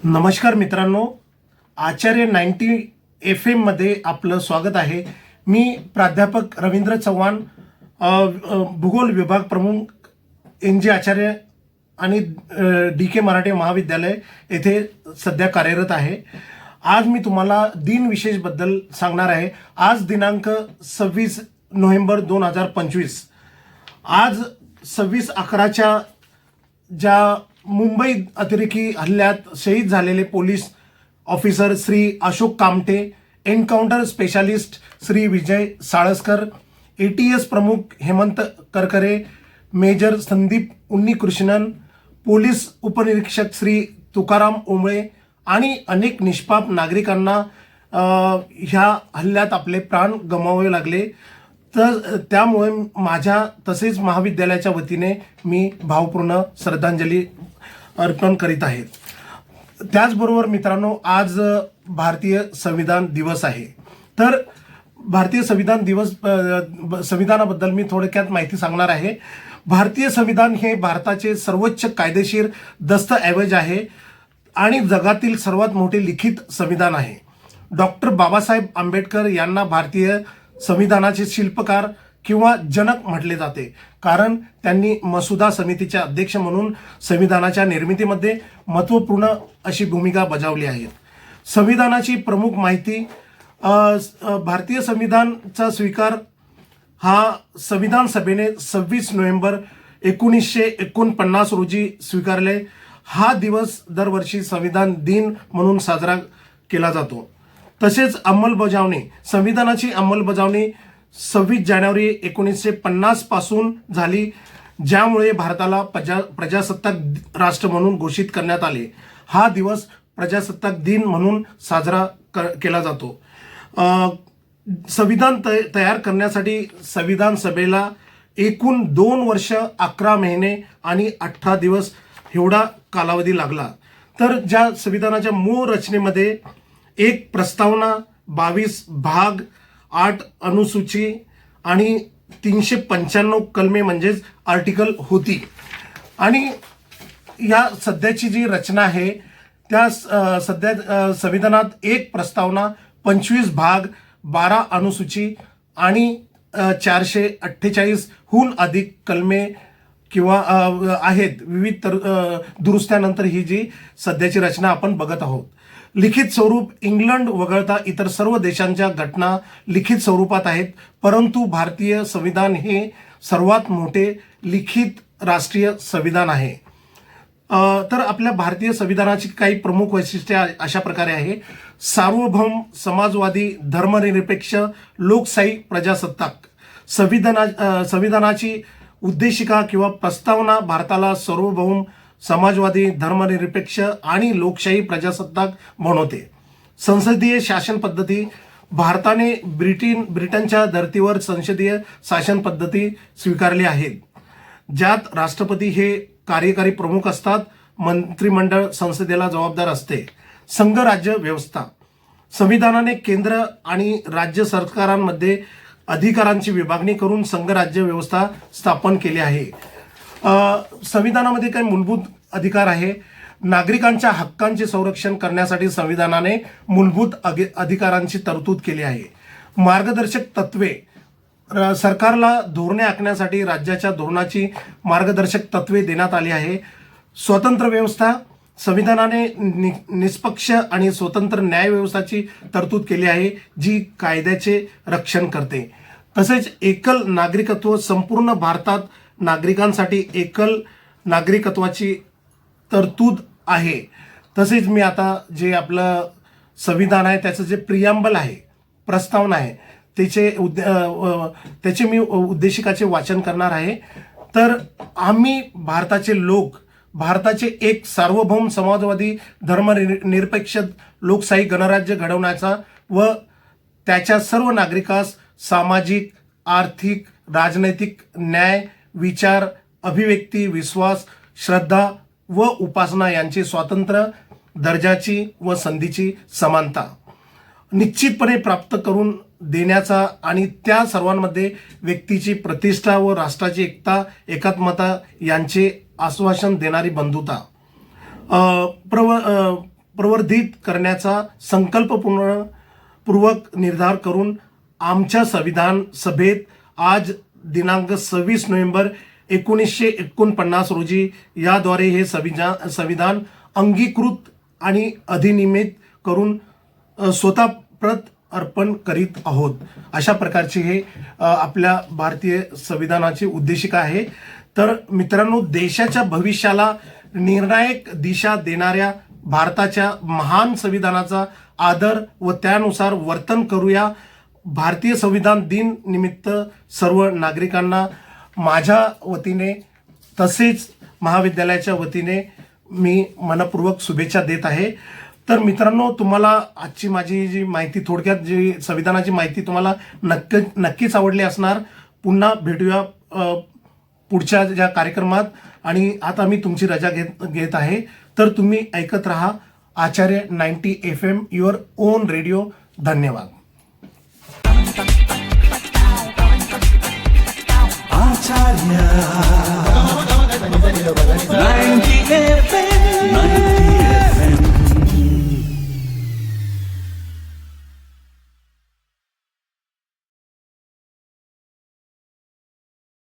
नमस्कार मित्रांनो, आचार्य 90 FM मध्ये आपलं स्वागत आहे। मी प्राध्यापक रवींद्र चव्हाण, भूगोल विभाग प्रमुख NG आचार्य आणि DK मराठी महाविद्यालय येथे सध्या कार्यरत आहे। आज मी तुम्हाला दिनविशेष बद्दल सांगणार आहे। आज दिनांक 26 नोव्हेंबर 2025। आज 26/11च्या ज्या मुंबई अतिरेकी हल्ल्यात शहीद झालेले police officer Shri Ashok Kamte, encounter specialist Shri Vijay Salaskar, ATS प्रमुख हेमंत करकरे, मेजर संदीप उन्नीकृष्णन, पोलीस उपनिरीक्षक श्री तुकाराम ओंबळे आणि अनेक निष्पाप नागरिकांना ह्या हल्ल्यात आपले प्राण गमावावे लागले। तर त्यामुळे माझ्या तसेच महाविद्यालयाच्या वतीने मी भावपूर्ण श्रद्धांजली अर्पण करीत आहे। त्याचबरोबर मित्रांनो, आज भारतीय संविधान दिवस आहे। तर भारतीय संविधान दिवस संविधानाबद्दल मी थोडक्यात माहिती सांगणार आहे। भारतीय संविधान हे भारताचे सर्वोच्च कायदेशीर दस्तऐवज आहे आणि जगातील सर्वात मोठे लिखित संविधान आहे। डॉक्टर बाबासाहेब आंबेडकर यांना भारतीय संविधानाचे शिल्पकार किंवा जनक म्हटले जाते, कारण त्यांनी मसुदा समितीचे अध्यक्ष म्हणून संविधानाच्या निर्मितीमध्ये महत्त्वपूर्ण अशी भूमिका बजावली आहे। संविधानाची प्रमुख माहिती, भारतीय संविधानाचा स्वीकार हा संविधान सभेने 26 नोव्हेंबर 1949 रोजी स्वीकारले। हा दिवस दरवर्षी संविधान दिन म्हणून साजरा केला जातो। तसेच अंमलबजावणी, संविधानाची अंमलबजावणी 26 जानेवारी 1950 पासून झाली, ज्यामुळे भारताला प्रजासत्ताक राष्ट्र म्हणून घोषित करण्यात आले। हा दिवस प्रजासत्ताक दिन म्हणून साजरा केला जातो। संविधान तयार करण्यासाठी संविधान सभेला एकूण 2 वर्ष 11 महिने आणि 18 दिवस एवढा कालावधी लागला। तर ज्या संविधानाच्या मूळ रचनेमध्ये 1 प्रस्तावना, 22 भाग, 8 अनुसूची आणि 395 कलमे म्हणजेच आर्टिकल होती। आणि या सध्याची जी रचना आहे त्या सध्या संविधानात 1 प्रस्तावना, 25 भाग, 12 अनुसूची आणि 448 हून अधिक कलमे किंवा आहेत। विविध दुरुस्त्यानंतर ही जी सध्याची रचना आपण बघत आहोत। लिखित स्वरूप इंग्लंड वगळता इतर सर्व देशांच्या घटना लिखित स्वरूपात आहेत, परंतु भारतीय संविधान हे सर्वात मोठे लिखित राष्ट्रीय संविधान आहे। तर आपल्या भारतीय संविधानाची काही प्रमुख वैशिष्ट्ये अशा प्रकारे आहे। सार्वभौम, समाजवादी, धर्मनिरपेक्ष, लोकशाही, प्रजासत्ताक। संविधानाची उद्देशिका किंवा प्रस्तावना भारताला सार्वभौम, समाजवादी, धर्मनिरपेक्ष आणि लोकशाही प्रजासत्ताक बनवते। संसदीय शासन पद्धती, भारताने ब्रिटनच्या धर्तीवर संसदीय शासन पद्धती स्वीकारली आहेत, ज्यात राष्ट्रपती हे कार्यकारी प्रमुख असतात, मंत्रिमंडळ संसदेला जबाबदार असते। संघराज्य व्यवस्था, संविधानाने केंद्र आणि राज्य सरकारांमध्ये अधिकारांची विभागणी करून संघराज्य व्यवस्था स्थापन केली आहे। संविधानामध्ये काही मूलभूत अधिकार आहे। नागरिकांच्या हक्कांचे संरक्षण करण्यासाठी संविधानाने मूलभूत अधिकारांची तरतूद केली आहे। मार्गदर्शक तत्वे, सरकारला धोरणे आखण्यासाठी राज्याच्या धोरणाची मार्गदर्शक तत्वे देण्यात आली आहे। स्वतंत्र व्यवस्था, संविधानाने निष्पक्ष आणि स्वतंत्र न्याय व्यवस्थेची तरतूद केली आहे, जी कायद्याचे रक्षण करते। तसेच एकल नागरिकत्व, संपूर्ण भारतात नागरिकांसाठी एकल नागरिकत्वाची तरतूद आहे। तसेच मी आता जे आपलं संविधान आहे त्याचं जे प्रियांबल आहे, प्रस्तावना आहे, त्याचे मी उद्देशिकाचे वाचन करणार आहे। तर आम्ही भारताचे लोक, भारताचे एक सार्वभौम, समाजवादी, धर्मनिरपेक्ष, लोकशाही गणराज्य घडवण्याचा व त्याच्या सर्व नागरिकास सामाजिक, आर्थिक, राजनैतिक न्याय, विचार, अभिव्यक्ती, विश्वास, श्रद्धा व उपासना यांचे स्वातंत्र्य, दर्जाची व संधीची समानता निश्चितपणे प्राप्त करून देण्याचा आणि त्या सर्वांमध्ये व्यक्तीची प्रतिष्ठा व राष्ट्राची एकता, एकात्मता यांचे आश्वासन देणारी बंधुता, प्रवर्धित करण्याचा संकल्पपूर्वक निर्धार करून आमच्या संविधान सभेत आज दिनांक 26 नोव्हेंबर 1949 रोजी याद्वारे हे संविधान अंगीकृत आणि अधिनियमित करून स्वतः प्रत अर्पण करीत आहोत. अशा प्रकारची हे आपल्या भारतीय संविधानाची उद्देशिका आहे. तर मित्रांनो, देशाच्या भविष्याला निर्णायक दिशा देणाऱ्या भारताच्या महान संविधानाचा आदर व त्यानुसार वर्तन करूया. भारतीय संविधान दिन निमित्त सर्व नागरिकांना माझ्या वतीने तसेच महाविद्यालयाच्या वतीने मी मनपूर्वक शुभेच्छा देत आहे. तर मित्रांनो, तुम्हाला आजची माझी जी माहिती, थोडक्यात जी संविधानाची माहिती तुम्हाला नक्कीच आवडली असणार. पुन्हा भेटूया पुढच्या ज्या कार्यक्रमात. आणि आता मी तुमची रजा घेत आहे. तर तुम्ही ऐकत राहा आचार्य 90 FM युअर ओन रेडिओ. धन्यवाद. आचार्य 90 FM